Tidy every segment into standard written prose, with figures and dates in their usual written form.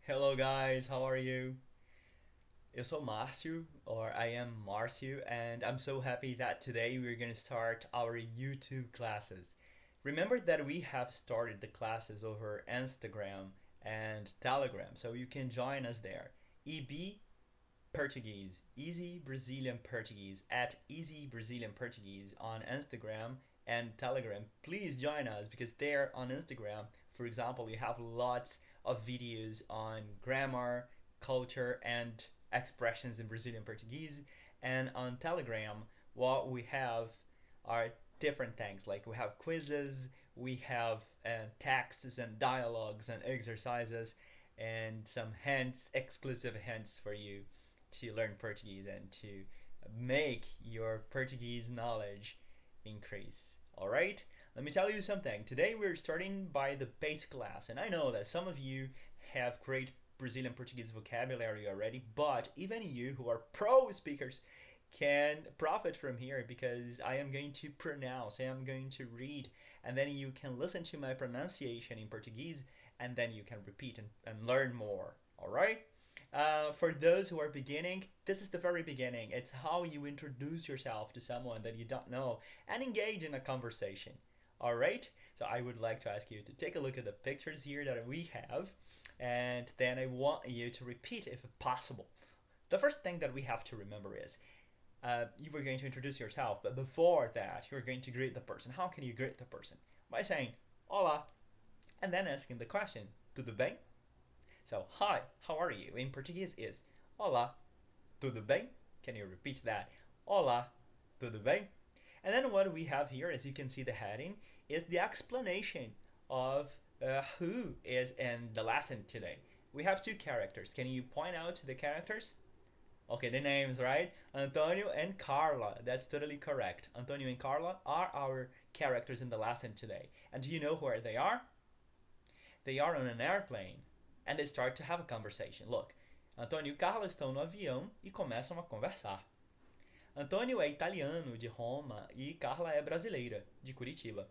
Hello guys, how are you? Eu sou Márcio, or I am Márcio, and I'm so happy that today we're going to start our YouTube classes. Remember that we have started the classes over Instagram and Telegram, so you can join us there. EB Portuguese, Easy Brazilian Portuguese, at Easy Brazilian Portuguese on Instagram and Telegram. Please join us because there on Instagram, for example, you have lots of videos on grammar, culture, and expressions in Brazilian Portuguese. And on Telegram, what we have are different things like we have quizzes, we have texts and dialogues and exercises, and some hints, exclusive hints for you to learn Portuguese and to make your Portuguese knowledge increase. All right? Let me tell you something. Today we're starting by the basic class, and I know that some of you have great Brazilian Portuguese vocabulary already, but even you who are pro speakers can profit from here because I am going to pronounce, I am going to read, and then you can listen to my pronunciation in Portuguese and then you can repeat and learn more. All right? For those who are beginning, this is the very beginning. It's how you introduce yourself to someone that you don't know and engage in a conversation. All right? So I would like to ask you to take a look at the pictures here that we have, and then I want you to repeat if possible. The first thing that we have to remember is you were going to introduce yourself, but before that, you're going to greet the person. How can you greet the person? By saying, Olá, and then asking the question, Tudo bem? So, hi, how are you? In Portuguese is Olá, tudo bem? Can you repeat that? Olá, tudo bem? And then what we have here, as you can see the heading, is the explanation of who is in the lesson today. We have two characters. Can you point out the characters? Okay, the names, right? Antonio and Carla. That's totally correct. Antonio and Carla are our characters in the lesson today. And do you know where they are? They are on an airplane. And they start to have a conversation. Look, Antônio e Carla estão no avião e começam a conversar. Antônio é italiano, de Roma, e Carla é brasileira, de Curitiba.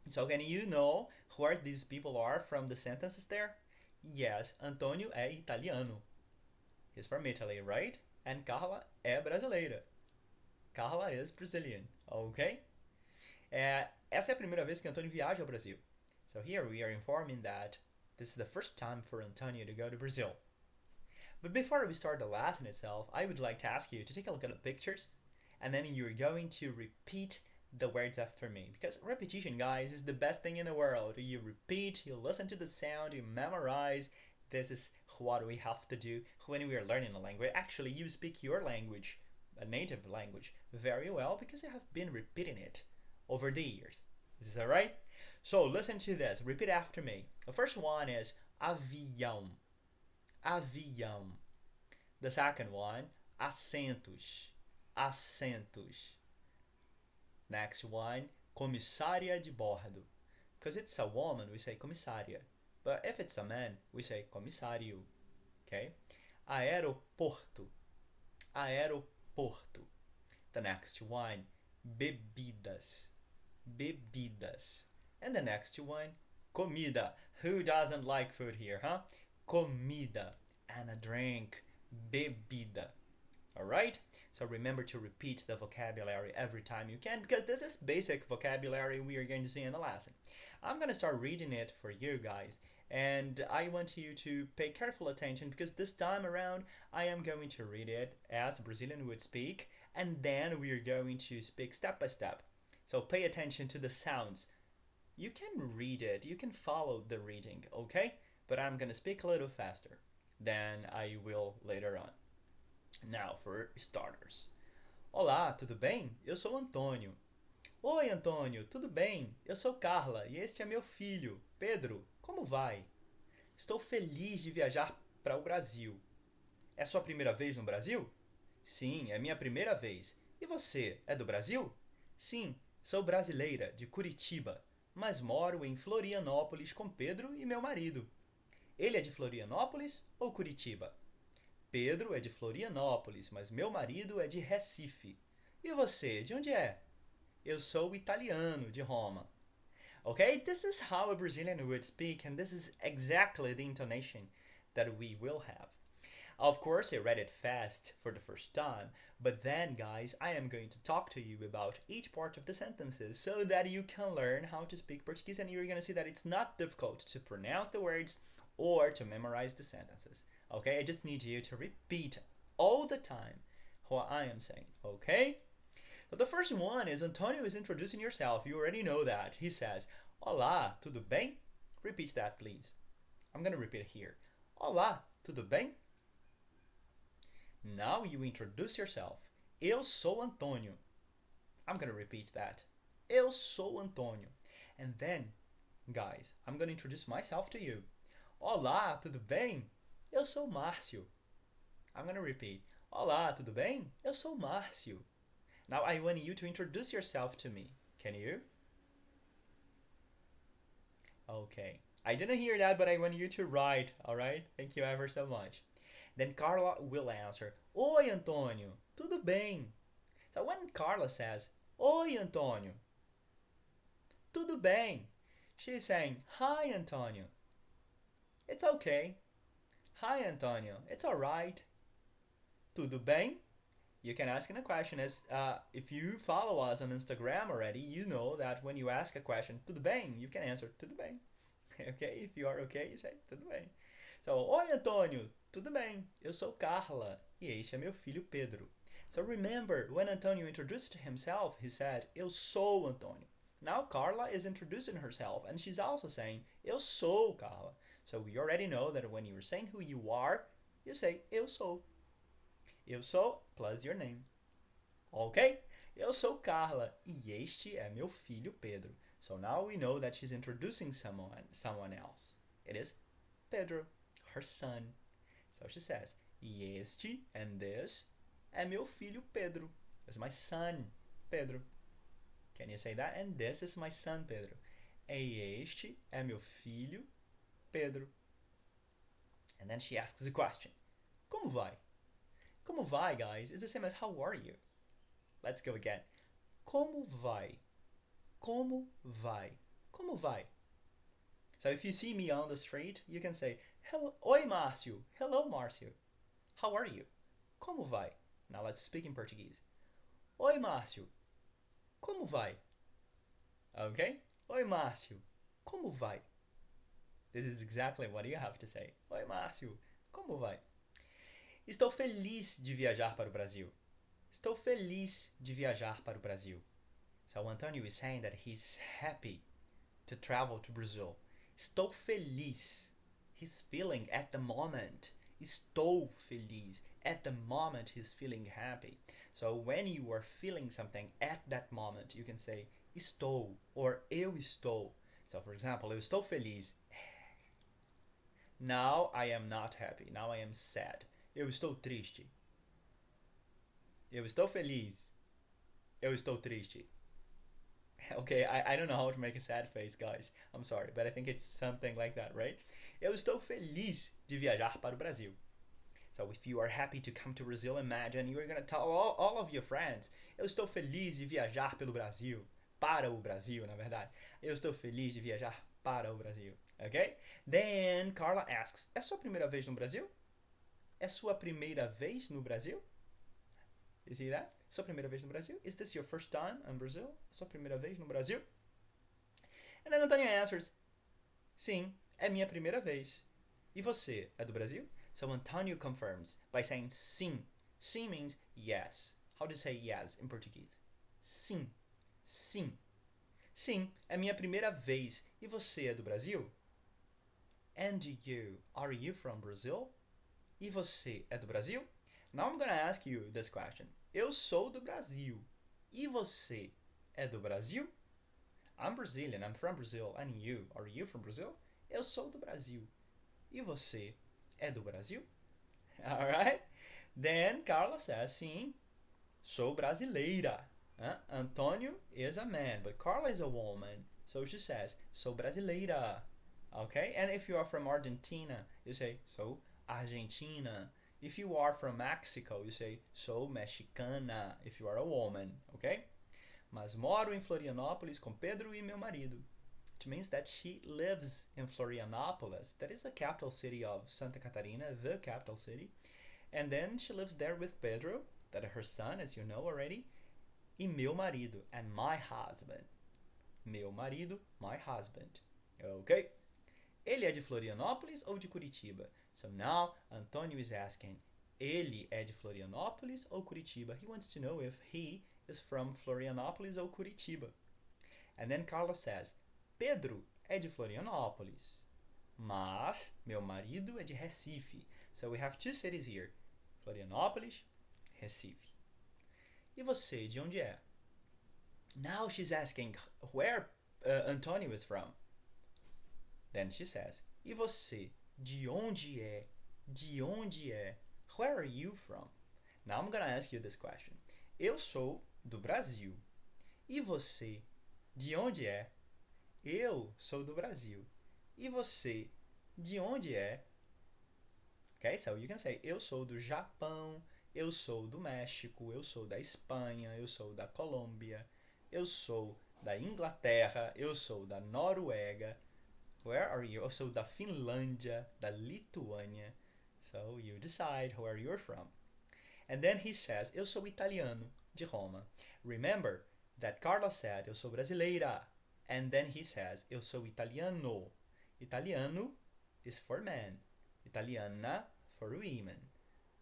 So can you know where these people are from the sentences there? Yes, Antônio é italiano. He's from Italy, right? And Carla é brasileira. Carla is Brazilian, okay? Essa é a primeira vez que Antônio viaja ao Brasil. So here we are informing that this is the first time for Antonio to go to Brazil. But before we start the lesson itself, I would like to ask you to take a look at the pictures and then you're going to repeat the words after me. Because repetition, guys, is the best thing in the world. You repeat, you listen to the sound, you memorize. This is what we have to do when we are learning a language. Actually, you speak your language, a native language, very well because you have been repeating it over the years. Is that right? So listen to this. Repeat after me. The first one is avião. Avião. The second one, assentos. Assentos. Next one, comissária de bordo. Because it's a woman, we say comissária. But if it's a man, we say comissário. Okay? Aeroporto. Aeroporto. The next one, bebidas. Bebidas. And the next one, comida. Who doesn't like food here, huh? Comida. And a drink. Bebida. Alright? So remember to repeat the vocabulary every time you can because this is basic vocabulary we are going to see in the lesson. I'm going to start reading it for you guys and I want you to pay careful attention because this time around I am going to read it as a Brazilian would speak and then we are going to speak step by step. So pay attention to the sounds. You can read it, you can follow the reading, okay? But I'm going to speak a little faster than I will later on. Now, for starters. Olá, tudo bem? Eu sou Antônio. Oi, Antônio, tudo bem? Eu sou Carla e este é meu filho, Pedro. Como vai? Estou feliz de viajar para o Brasil. É sua primeira vez no Brasil? Sim, é minha primeira vez. E você, é do Brasil? Sim, sou brasileira, de Curitiba, mas moro em Florianópolis com Pedro e meu marido. Ele é de Florianópolis ou Curitiba? Pedro é de Florianópolis, mas meu marido é de Recife. E você, de onde é? Eu sou italiano, de Roma. Okay, this is how a Brazilian would speak, and this is exactly the intonation that we will have. Of course, I read it fast for the first time, but then, guys, I am going to talk to you about each part of the sentences so that you can learn how to speak Portuguese, and you're going to see that it's not difficult to pronounce the words or to memorize the sentences. Okay, I just need you to repeat all the time what I am saying. Okay? So the first one is Antonio is introducing yourself. You already know that. He says, Olá, tudo bem? Repeat that, please. I'm going to repeat it here. Olá, tudo bem? Now you introduce yourself. Eu sou Antônio. I'm going to repeat that. Eu sou Antônio. And then, guys, I'm going to introduce myself to you. Olá, tudo bem? Eu sou Márcio. I'm going to repeat. Olá, tudo bem? Eu sou Márcio. Now I want you to introduce yourself to me. Can you? Okay. I didn't hear that, but I want you to write, alright? Thank you ever so much. Then Carla will answer, Oi, Antônio, tudo bem? So when Carla says, Oi, Antônio, tudo bem? She's saying, Hi, Antônio. It's okay. Hi, Antônio. It's alright. Tudo bem? You can ask in a question as if you follow us on Instagram already, you know that when you ask a question, tudo bem, you can answer tudo bem. Okay? If you are okay, you say tudo bem. So, Oi, Antônio, tudo bem? Eu sou Carla e este é meu filho Pedro. So remember, when Antonio introduced himself, he said, Eu sou Antônio. Now Carla is introducing herself and she's also saying, Eu sou Carla. So we already know that when you're saying who you are, you say, Eu sou. Eu sou plus your name. Ok? Eu sou Carla e este é meu filho Pedro. So now we know that she's introducing someone else. It is Pedro, her son. So she says, e este and this é meu filho Pedro. It's my son, Pedro. Can you say that? And this is my son, Pedro. E este é meu filho Pedro. And then she asks the question, como vai? Como vai, guys, is the same as how are you? Let's go again. Como vai? Como vai? Como vai? So if you see me on the street, you can say, Hello, Oi, Márcio. Hello, Márcio. How are you? Como vai? Now let's speak in Portuguese. Oi, Márcio. Como vai? Okay? Oi, Márcio. Como vai? This is exactly what you have to say. Oi, Márcio. Como vai? Estou feliz de viajar para o Brasil. Estou feliz de viajar para o Brasil. So Antonio is saying that he's happy to travel to Brazil. Estou feliz. He's feeling at the moment. Estou feliz. At the moment he's feeling happy. So when you are feeling something at that moment, you can say estou or eu estou. So for example, eu estou feliz. Now I am not happy. Now I am sad. Eu estou triste. Eu estou feliz. Eu estou triste. Okay, I don't know how to make a sad face, guys. I'm sorry, but I think it's something like that, right? Eu estou feliz de viajar para o Brasil. So if you are happy to come to Brazil, imagine you are going to tell all of your friends, eu estou feliz de viajar pelo Brasil. Para o Brasil, na verdade. Eu estou feliz de viajar para o Brasil. Okay? Then Carla asks, é sua primeira vez no Brasil? É sua primeira vez no Brasil? You see that? Sua primeira vez no Brasil? Is this your first time in Brazil? Sua primeira vez no Brasil? And then Antonia answers, sim, é minha primeira vez. E você, é do Brasil? So Antonio confirms by saying sim. Sim means yes. How do you say yes in Portuguese? Sim. Sim. Sim, é minha primeira vez. E você é do Brasil? And you, are you from Brazil? E você é do Brasil? Now I'm gonna ask you this question. Eu sou do Brasil. E você é do Brasil? I'm Brazilian, I'm from Brazil. And you, are you from Brazil? Eu sou do Brasil. E você é do Brasil? Alright? Then Carla says, sim, sou brasileira. Antonio is a man, but Carla is a woman. So she says, sou brasileira. Okay? And if you are from Argentina, you say, sou Argentina. If you are from Mexico, you say, sou mexicana, if you are a woman. Okay? Mas moro em Florianópolis com Pedro e meu marido. Which means that she lives in Florianopolis. That is the capital city of Santa Catarina, the capital city. And then she lives there with Pedro, that is her son, as you know already, e meu marido, and my husband. Meu marido, my husband. Okay? Ele é de Florianópolis ou de Curitiba? So now Antonio is asking, ele é de Florianópolis ou Curitiba? He wants to know if he is from Florianópolis ou Curitiba. And then Carlos says, Pedro é de Florianópolis, mas meu marido é de Recife. So we have two cities here, Florianópolis, Recife. E você, de onde é? Now she's asking where Antonio is from. Then she says, e você, de onde é? De onde é? Where are you from? Now I'm gonna ask you this question. Eu sou do Brasil. E você, de onde é? Eu sou do Brasil. E você, de onde é? Okay, so you can say, eu sou do Japão, eu sou do México, eu sou da Espanha, eu sou da Colômbia, eu sou da Inglaterra, eu sou da Noruega. Where are you? Eu sou da Finlândia, da Lituânia. So you decide where you're from. And then he says, eu sou italiano, de Roma. Remember that Carla said, eu sou brasileira. And then he says, eu sou italiano. Italiano is for men. Italiana for women.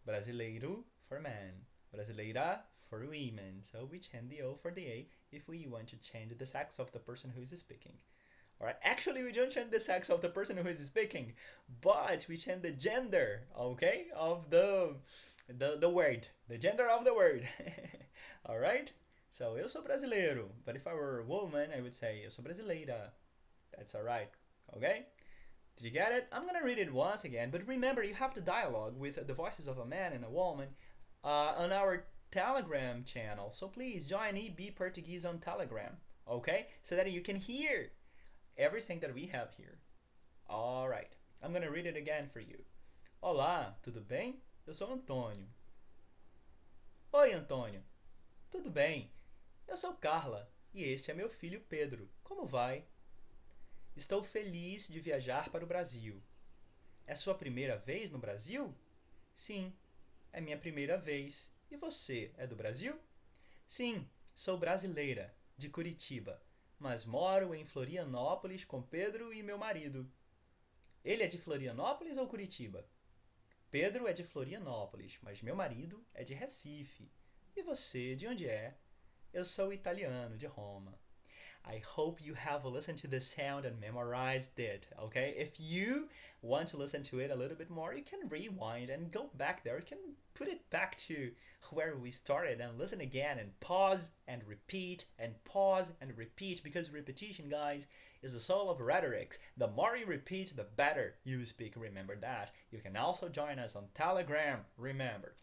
Brasileiro for men. Brasileira for women. So we change the O for the A if we want to change the sex of the person who is speaking. Alright, actually we don't change the sex of the person who is speaking, but we change the gender, okay, of the word, the gender of the word. Alright, so eu sou brasileiro, but if I were a woman, I would say eu sou brasileira. That's alright, okay? Did you get it? I'm gonna read it once again, but remember you have to dialogue with the voices of a man and a woman on our Telegram channel. So please join EB Portuguese on Telegram, okay? So that you can hear everything that we have here. Alright, I'm gonna read it again for you. Olá, tudo bem? Eu sou Antônio. Oi, Antônio. Tudo bem? Eu sou Carla e este é meu filho Pedro. Como vai? Estou feliz de viajar para o Brasil. É sua primeira vez no Brasil? Sim, é minha primeira vez. E você, é do Brasil? Sim, sou brasileira, de Curitiba, mas moro em Florianópolis com Pedro e meu marido. Ele é de Florianópolis ou Curitiba? Pedro é de Florianópolis, mas meu marido é de Recife. E você, de onde é? Eu sou italiano, de Roma. I hope you have listened to the sound and memorized it, okay? If you want to listen to it a little bit more, you can rewind and go back there. You can put it back to where we started and listen again and pause and repeat and pause and repeat, because repetition, guys, is the soul of rhetoric. The more you repeat, the better you speak. Remember that. You can also join us on Telegram, remember.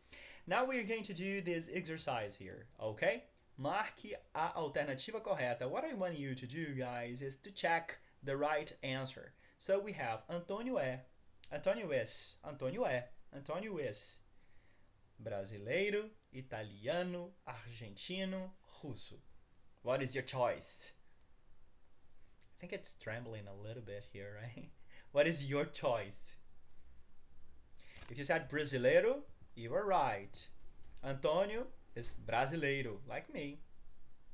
Now we're going to do this exercise here, okay? Marque a alternativa correta. What I want you to do, guys, is to check the right answer. So we have Antônio é, Antônio is, Antônio é, Antônio is. Brasileiro, italiano, argentino, russo. What is your choice? I think it's trembling a little bit here, right? What is your choice? If you said brasileiro, you were right. Antônio is brasileiro, like me,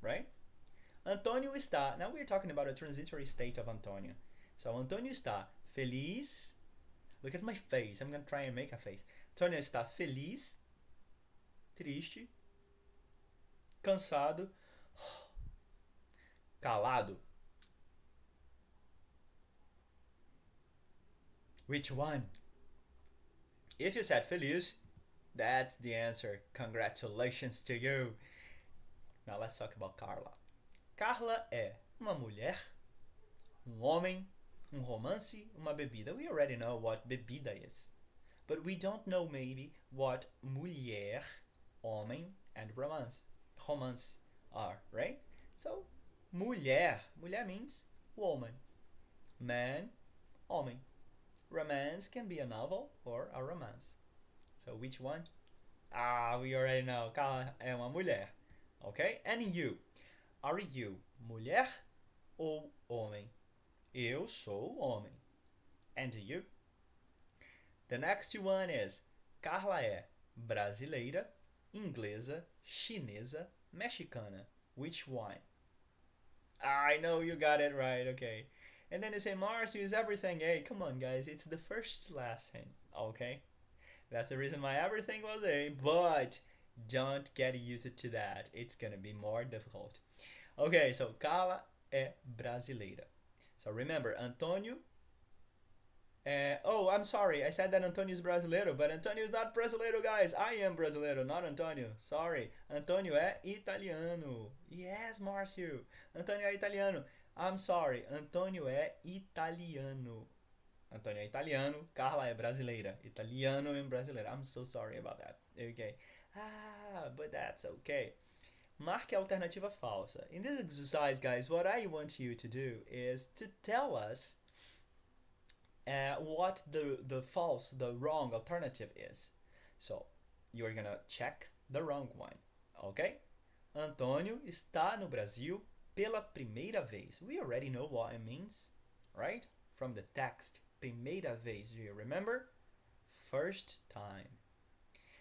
right? Antônio está, now we're talking about a transitory state of Antônio. So Antônio está feliz. Look at my face, I'm gonna try and make a face. Antônio está feliz, triste, cansado, calado. Which one? If you said feliz, that's the answer. Congratulations to you. Now let's talk about Carla. Carla é uma mulher, homem, romance, uma bebida. We already know what bebida is. But we don't know maybe what mulher, homem, and romance are, right? So, mulher means woman. Man, homem. Romance can be a novel or a romance. So which one? We already know. Carla é uma mulher. Okay? And you? Are you mulher ou homem? Eu sou homem. And you? The next one is Carla é brasileira, inglesa, chinesa, mexicana. Which one? I know you got it right, okay. And then they say Marcio is everything. Hey, come on, guys, it's the first lesson, okay? That's the reason why everything was A, but don't get used to that. It's gonna be more difficult. Okay, so Carla é brasileira. So remember, Antonio. Oh, I'm sorry. I said that Antonio is brasileiro, but Antonio is not brasileiro, guys. I am brasileiro, not Antonio. Sorry. Antonio é italiano. Yes, Márcio. Antonio é italiano. I'm sorry. Antonio é italiano. Antonio é italiano. Carla é brasileira. Italiano and brasileira. I'm so sorry about that. Okay. But that's okay. Marque a alternativa falsa. In this exercise, guys, what I want you to do is to tell us what the wrong alternative is. So, you're gonna check the wrong one, okay? Antônio está no Brasil pela primeira vez. We already know what it means, right? From the text, primeira vez, do you remember? First time.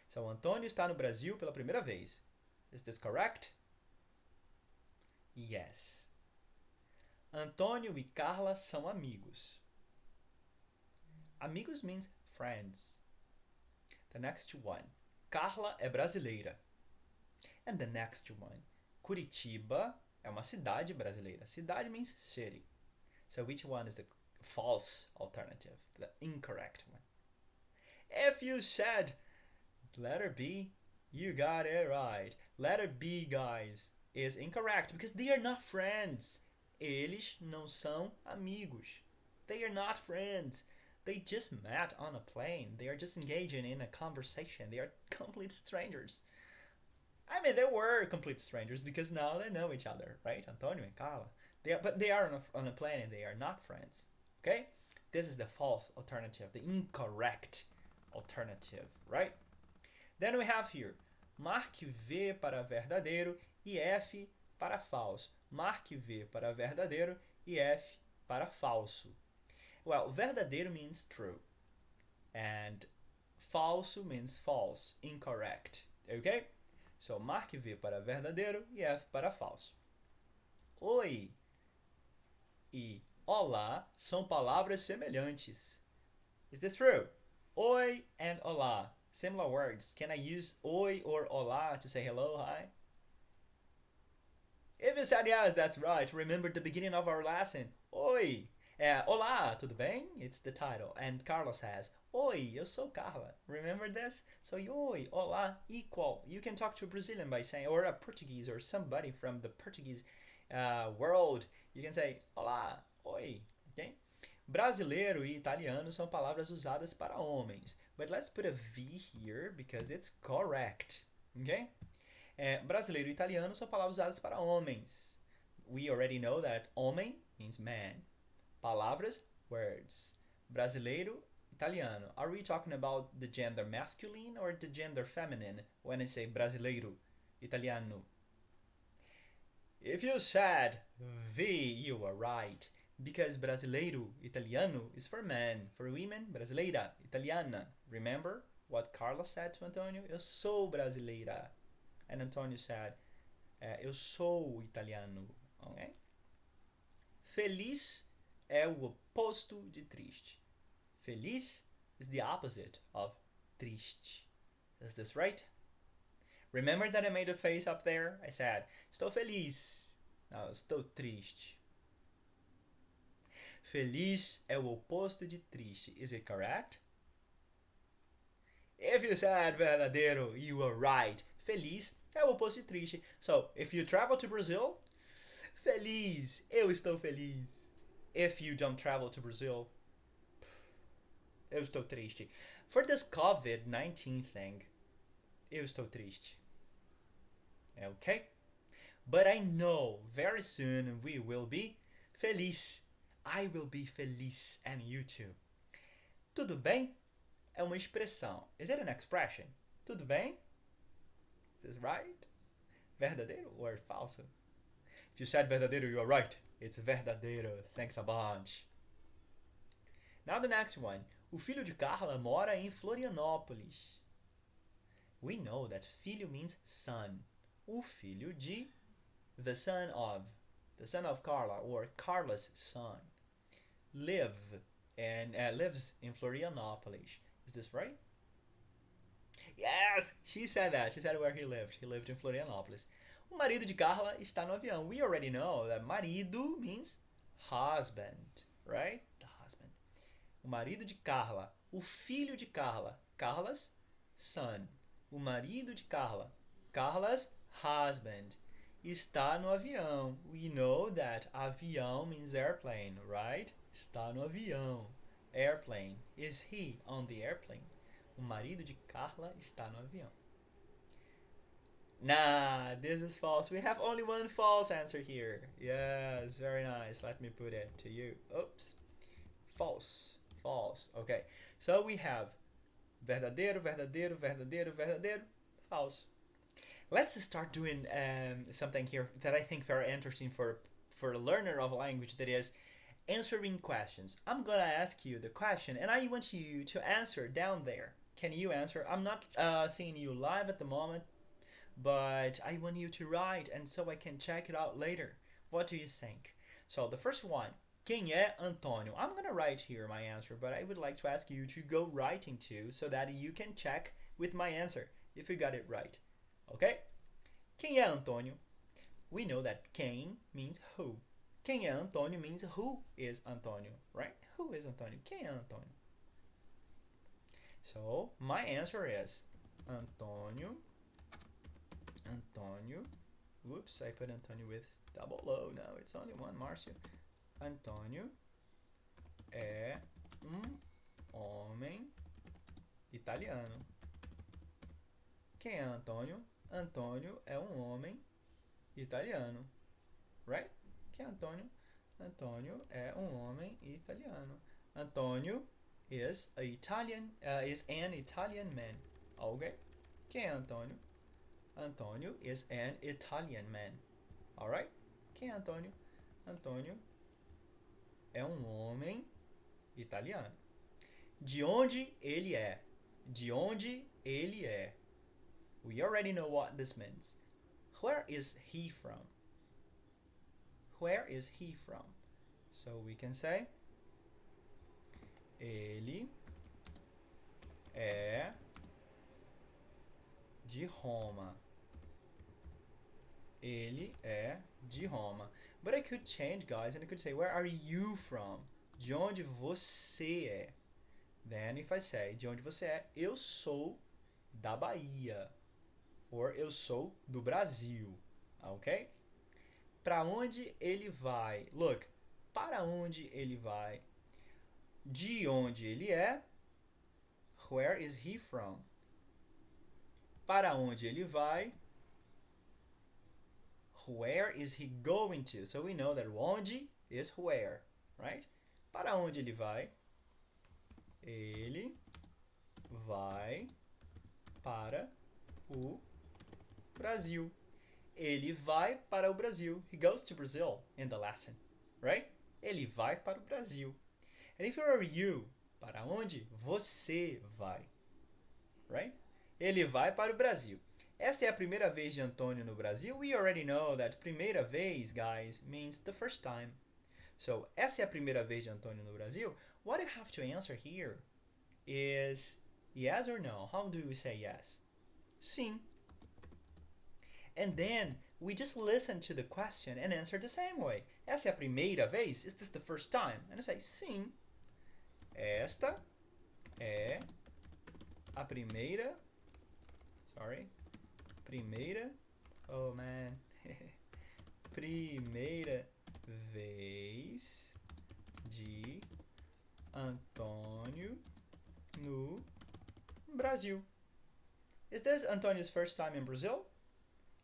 So, Antônio está no Brasil pela primeira vez. Is this correct? Yes. Antônio e Carla são amigos. Amigos means friends. The next one. Carla é brasileira. And the next one. Curitiba é uma cidade brasileira. Cidade means city. So which one is the false alternative? The incorrect one. If you said letter B, you got it right. Letter B, guys, is incorrect because they are not friends. Eles não são amigos. They are not friends. They just met on a plane. They are just engaging in a conversation. They are complete strangers. I mean, they were complete strangers because now they know each other, right? Antonio and Carla. But they are on a plane and they are not friends. Okay? This is the false alternative, the incorrect alternative, right? Then we have here, marque V para verdadeiro e F para falso. Marque V para verdadeiro e F para falso. Well, verdadeiro means true. And falso means false, incorrect. Okay? So, marque V para verdadeiro e F para falso. Oi e olá são palavras semelhantes. Is this true? Oi and olá. Similar words. Can I use oi or olá to say hello, hi? If you said yes, that's right. Remember the beginning of our lesson. Oi. Olá, tudo bem? It's the title. And Carla says, Oi, eu sou Carla. Remember this? So, oi, olá, equal. You can talk to a Brazilian by saying, or a Portuguese, or somebody from the Portuguese world. You can say, olá, oi. Okay? Brasileiro e italiano são palavras usadas para homens. But let's put a V here because it's correct. Okay? Brasileiro e italiano são palavras usadas para homens. We already know that homem means man. Palavras, words. Brasileiro, italiano. Are we talking about the gender masculine or the gender feminine when I say brasileiro, italiano? If you said V, you are right. Because brasileiro, italiano is for men. For women, brasileira, italiana. Remember what Carla said to Antonio? Eu sou brasileira. And Antonio said, eu sou italiano. Okay? Feliz é o oposto de triste. Feliz is the opposite of triste. Is this right? Remember that I made a face up there? I said, estou feliz. Não, estou triste. Feliz é o oposto de triste. Is it correct? If you said verdadeiro, you are right. Feliz é o oposto de triste. So, if you travel to Brazil, feliz, eu estou feliz. If you don't travel to Brazil, eu estou triste. For this COVID-19 thing, eu estou triste. Okay? But I know very soon we will be feliz. I will be feliz and you too. Tudo bem? É uma expressão. Is it an expression? Tudo bem? Is this right? Verdadeiro or falso? If you said verdadeiro, you are right. It's verdadeiro. Thanks a bunch. Now the next one. O filho de Carla mora em Florianópolis. We know that filho means son. O filho de, the son of. The son of Carla, or Carla's son. Live, and lives in Florianópolis. Is this right? Yes, she said that. She said where he lived. He lived in Florianópolis. O marido de Carla está no avião. We already know that marido means husband, right? The husband. O marido de Carla. O filho de Carla. Carla's son. O marido de Carla. Carla's husband. Está no avião. We know that avião means airplane, right? Está no avião. Airplane. Is he on the airplane? O marido de Carla está no avião. Nah, this is false. We have only one false answer here. Yes, very nice. Let me put it to you. Oops. False. False. Okay. So we have verdadeiro, verdadeiro, verdadeiro, verdadeiro. False. Let's start doing something here that I think very interesting for a learner of language, that is answering questions. I'm gonna ask you the question and I want you to answer down there. Can you answer? I'm not seeing you live at the moment, but I want you to write and so I can check it out later. What do you think? So the first one, quem é Antônio? I'm gonna write here my answer, but I would like to ask you to go writing too so that you can check with my answer if you got it right. Okay? Quem é Antônio? We know that quem means who. Quem é Antônio means who is Antônio, right? Who is Antônio? Quem é Antônio? So, my answer is Antônio. Antônio. Whoops, I put Antônio with double O. No, it's only one, Márcio. Antônio é homem italiano. Quem é Antônio? Antônio é homem italiano. Right? Quem é Antônio? Antônio é homem italiano. Antônio is an Italian man. Okay? Quem é Antônio? Antônio is an Italian man. Alright? Quem é Antônio? Antônio é homem italiano. De onde ele é? De onde ele é? We already know what this means. Where is he from? Where is he from? So we can say ele é de Roma. Ele é de Roma. But I could change, guys, and I could say, where are you from? De onde você é? Then if I say, de onde você é? Eu sou da Bahia. Or eu sou do Brasil. Ok? Para onde ele vai? Look, para onde ele vai? De onde ele é? Where is he from? Para onde ele vai? Where is he going to? So we know that onde is where, right? Para onde ele vai? Ele vai para o Brasil. Ele vai para o Brasil. He goes to Brazil in the lesson, right? Ele vai para o Brasil. And if you're you, para onde você vai? Right? Ele vai para o Brasil. Essa é a primeira vez de Antônio no Brasil. We already know that primeira vez, guys, means the first time. So, essa é a primeira vez de Antônio no Brasil. What you have to answer here is yes or no. How do we say yes? Sim. And then we just listen to the question and answer the same way. Essa é a primeira vez? Is this the first time? And I say sim. Esta é a primeira. Primeira. Oh man. Primeira vez de Antônio no Brasil. Is this Antônio's first time in Brazil?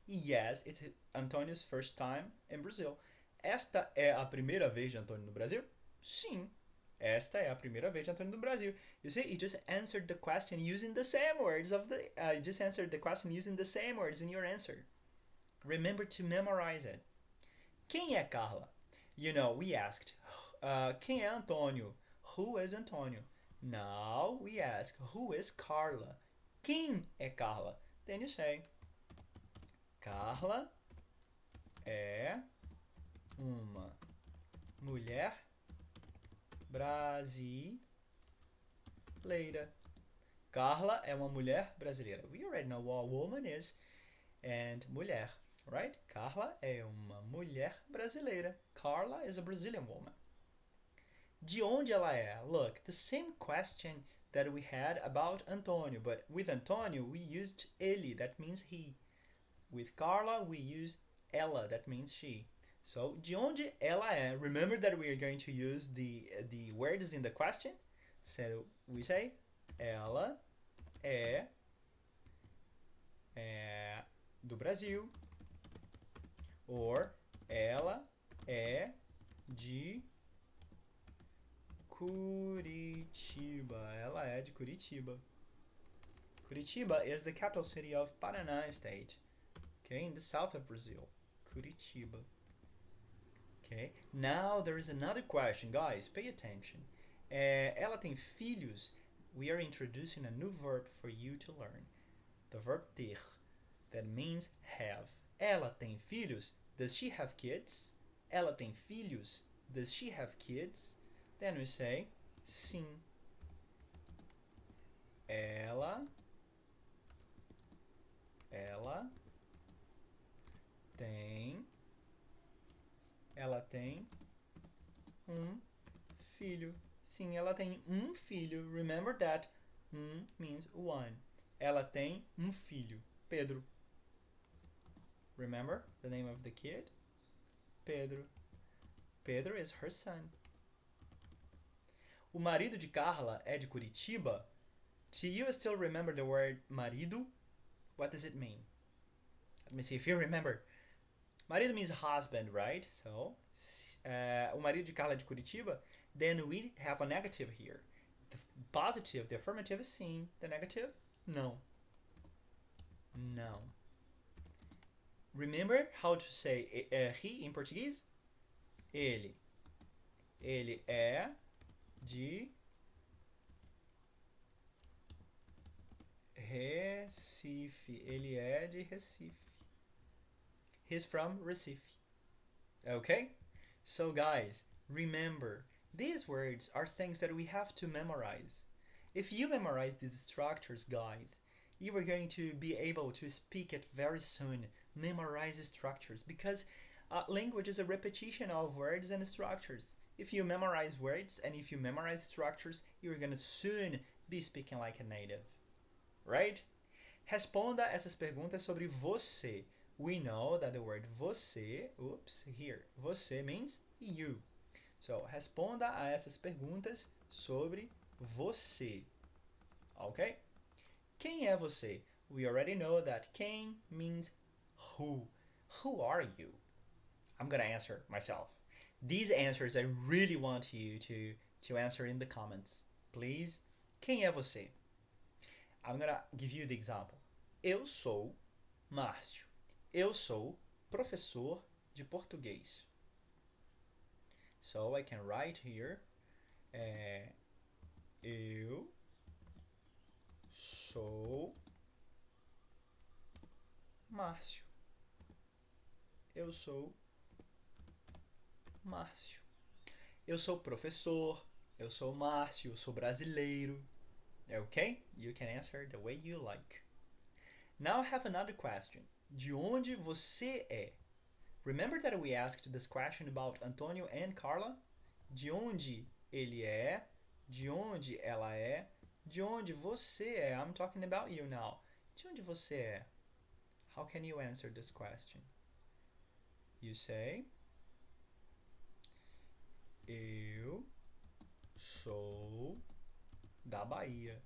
Yes, it's Antônio's first time in Brazil. Esta é a primeira vez de Antônio no Brasil? Sim. Esta é a primeira vez de Antônio no Brasil. You see, you just answered the question using the same words you just answered the question using the same words in your answer. Remember to memorize it. Quem é Carla? We asked, quem é Antônio? Who is Antônio? Now we ask, who is Carla? Quem é Carla? Then you say, Carla é uma mulher brasileira. Carla é uma mulher brasileira. We already know what a woman is. And mulher, right? Carla é uma mulher brasileira. Carla is a Brazilian woman. De onde ela é? Look, the same question that we had about Antonio, but with Antonio we used ele, that means he. With Carla we use ela, that means she. So, de onde ela é? Remember that we are going to use the words in the question? So, we say, ela é do Brasil. Or, ela é de Curitiba. Ela é de Curitiba. Curitiba is the capital city of Paraná State. Okay, in the south of Brazil. Curitiba. Okay, now there is another question. Guys, pay attention. Ela tem filhos? We are introducing a new verb for you to learn. The verb ter. That means have. Ela tem filhos? Does she have kids? Ela tem filhos? Does she have kids? Then we say sim. Ela tem filho. Sim, ela tem filho. Remember that means one. Ela tem filho. Pedro. Remember the name of the kid? Pedro. Pedro is her son. O marido de Carla é de Curitiba? Do you still remember the word marido? What does it mean? Let me see if you remember. Marido means husband, right? So, o marido de Carla é de Curitiba. Then we have a negative here. The positive, the affirmative is sim. The negative, no. No. Remember how to say he in Portuguese? Ele. Ele é de Recife. Ele é de Recife. He's from Recife. Okay? So guys, remember, these words are things that we have to memorize. If you memorize these structures, guys, you are going to be able to speak it very soon. Memorize structures because language is a repetition of words and structures. If you memorize words and if you memorize structures, you're going to soon be speaking like a native. Right? Responda essas perguntas sobre você. We know that the word você, você means you. So, responda a essas perguntas sobre você. Ok? Quem é você? We already know that quem means who. Who are you? I'm gonna answer myself. These answers I really want you to answer in the comments. Please. Quem é você? I'm gonna give you the example. Eu sou Márcio. Eu sou professor de português. So I can write here. Eu sou Márcio. Eu sou Márcio. Eu sou professor. Eu sou Márcio. Eu sou brasileiro. Okay? You can answer the way you like. Now I have another question. De onde você é? Remember that we asked this question about Antonio and Carla? De onde ele é? De onde ela é? De onde você é? I'm talking about you now. De onde você é? How can you answer this question? You say, eu sou da Bahia.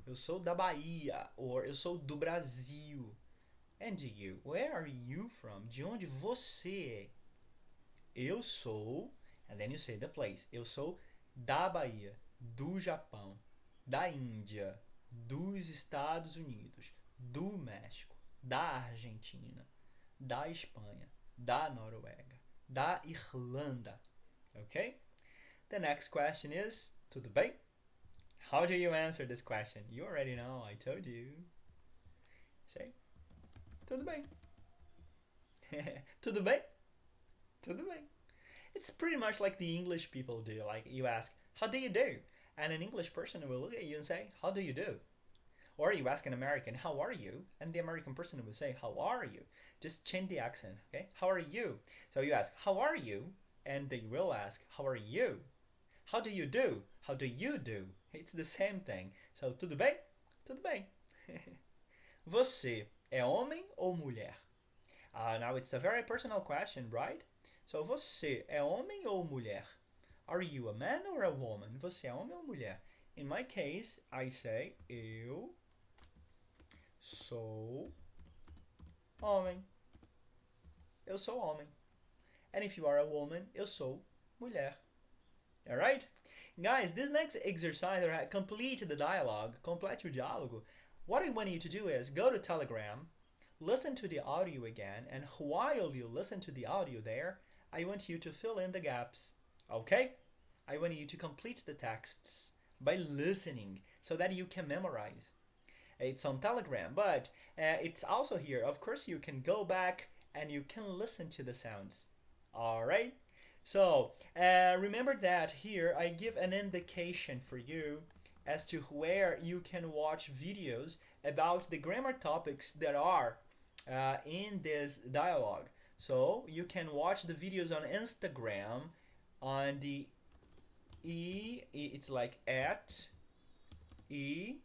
Eu sou da Bahia. Or eu sou do Brasil. And you? Where are you from? De onde você é? Eu sou, and then you say the place. Eu sou da Bahia, do Japão, da Índia, dos Estados Unidos, do México, da Argentina, da Espanha, Da Noruega. Da Irlanda. Okay? The next question is, tudo bem? How do you answer this question? You already know, I told you. Say, tudo bem. Tudo bem? Tudo bem. It's pretty much like the English people do. Like you ask, how do you do? And an English person will look at you and say, how do you do? Or you ask an American, how are you? And the American person will say, how are you? Just change the accent, okay? How are you? So you ask, how are you? And they will ask, how are you? How do you do? How do you do? It's the same thing. So, tudo bem? Tudo bem. Você é homem ou mulher? Now it's a very personal question, right? So, você é homem ou mulher? Are you a man or a woman? Você é homem ou mulher? In my case, I say, eu sou homem. Eu sou homem. And if you are a woman, eu sou mulher. Alright? Guys, this next exercise, complete the dialogue, complete your diálogo. What I want you to do is go to Telegram, listen to the audio again, and while you listen to the audio there, I want you to fill in the gaps. Okay? I want you to complete the texts by listening so that you can memorize. It's on Telegram, but it's also here. Of course, you can go back and you can listen to the sounds. Alright? So, remember that here I give an indication for you as to where you can watch videos about the grammar topics that are in this dialogue. So, you can watch the videos on Instagram on the it's like at EB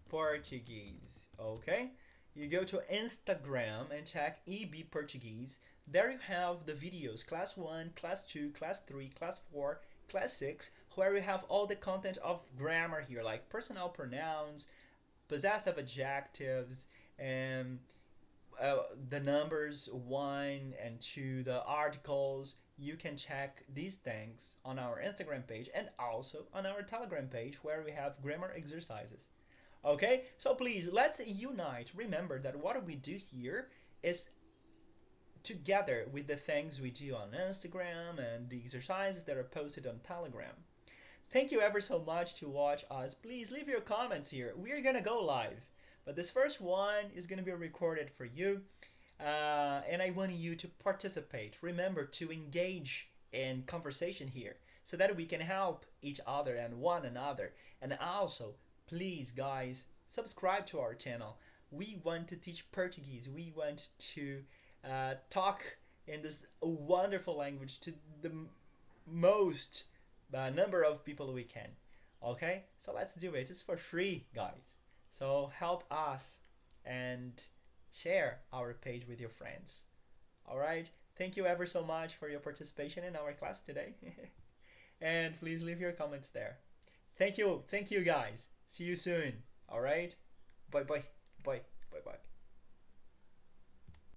Portuguese, okay? You go to Instagram and check EB Portuguese. There you have the videos, class 1, class 2, class 3, class 4, class 6, where we have all the content of grammar here, like personal pronouns, possessive adjectives, and the numbers 1 and 2, the articles. You can check these things on our Instagram page and also on our Telegram page where we have grammar exercises. Okay, so please let's unite. Remember that what we do here is together with the things we do on Instagram and the exercises that are posted on Telegram. Thank you ever so much to watch us. Please leave your comments here. We're gonna go live, but this first one is gonna be recorded for you, and I want you to participate. Remember to engage in conversation here so that we can help each other and one another, and also please guys subscribe to our channel. We want to teach Portuguese. We want to talk in this wonderful language to the most number of people we can. Okay, so let's do it. It's for free, guys. So help us and share our page with your friends. All right, thank you ever so much for your participation in our class today. And please leave your comments there. Thank you guys. See you soon. All right. Bye bye. Bye bye bye.